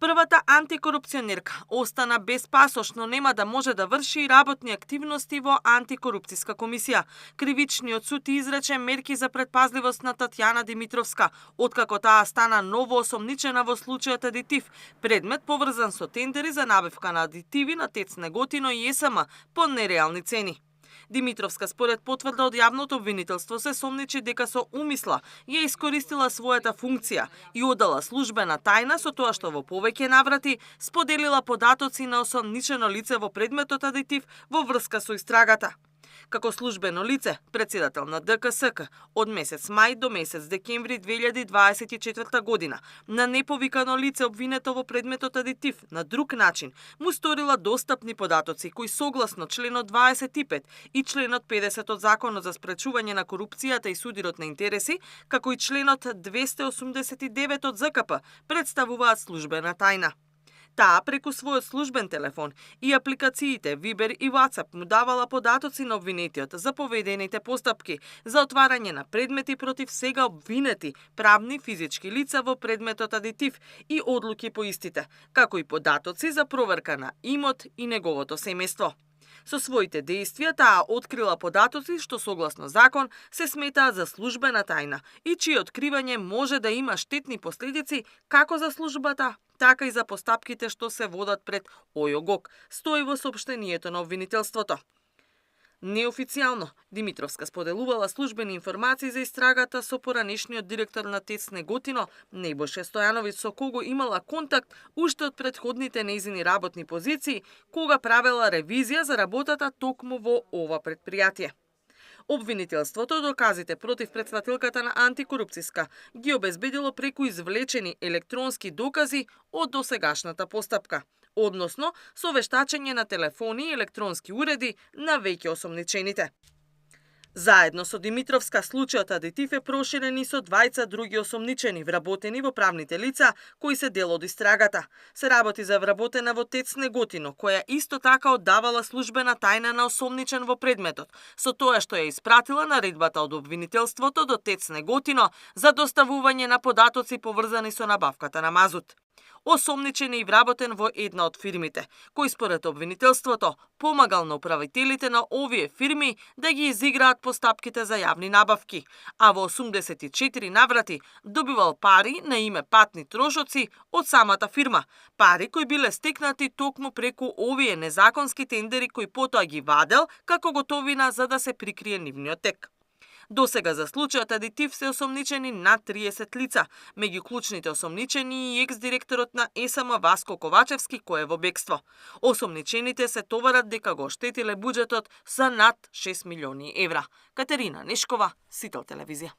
Првата антикорупционерка остана без пасош, но нема да може да врши работни активности во антикорупцијска комисија. Кривичниот суд изрече мерки за предпазливост на Татјана Димитровска, откако таа стана ново осомничена во случајот адитив, предмет поврзан со тендери за набавка на адитиви на ТЕЦ Неготино и ЕСМ по нереални цени. Димитровска според потврда од јавното обвинителство се сомничи дека со умисла ја искористила својата функција и одала службена тајна со тоа што во повеќе наврати споделила податоци на осомничено лице во предметот адитив во врска со истрагата. Како службено лице, председател на ДКСК, од месец мај до месец декември 2024 година, на неповикано лице обвинето во предметот адитив на друг начин, му сторила достапни податоци кои согласно членот 25 и членот 50 од Законот за спречување на корупцијата и судирот на интереси, како и членот 289 од ЗКП, представуваат службена тајна. Таа преку својот службен телефон и апликациите Viber и WhatsApp му давала податоци на обвинетиот за поведените постапки за отварање на предмети против сега обвинети правни физички лица во предметот адитив и одлуки по истите, како и податоци за проверка на имот и неговото семејство. Со своите действија таа открила податоци што согласно закон се сметаат за службена тајна и чие откривање може да има штетни последици како за службата, така и за постапките што се водат пред ОЈОГОК, стои во соопштението на обвинителството. Неофицијално, Димитровска споделувала службени информации за истрагата со поранешниот директор на ТЕЦ Неготино, Небојше Стојановиќ, со кого имала контакт уште од претходните нејзини работни позиции, кога правела ревизија за работата токму во ова предпријатие. Обвинителството доказите против претставителката на антикорупцијска ги обезбедило преку извлечени електронски докази од досегашната постапка, односно со вештачење на телефони и електронски уреди на веќе осомничените. Заедно со Димитровска, случајот адитив е проширен и со двајца други осомничени вработени во правните лица кои се дел од истрагата. Се работи за вработена во ТЕЦ Неготино, која исто така оддавала службена тајна на осомничен во предметот, со тоа што ја испратила наредбата од обвинителството до ТЕЦ Неготино за доставување на податоци поврзани со набавката на мазут. Осомничен и вработен во една од фирмите, кој според обвинителството помагал на управителите на овие фирми да ги изиграат постапките за јавни набавки, а во 84 наврати добивал пари на име патни трошоци од самата фирма, пари кои биле стекнати токму преку овие незаконски тендери кои потоа ги вадел како готовина за да се прикрие нивниот тек. Досега за случајот адитив се осомничени над 30 лица, меѓу клучните осомничени и екс-директорот на ЕСМ Васко Ковачевски кој е во бегство. Осомничените се товарат дека го оштетиле буџетот за над 6 милиони евра. Катерина Нешкова, Сител телевизија.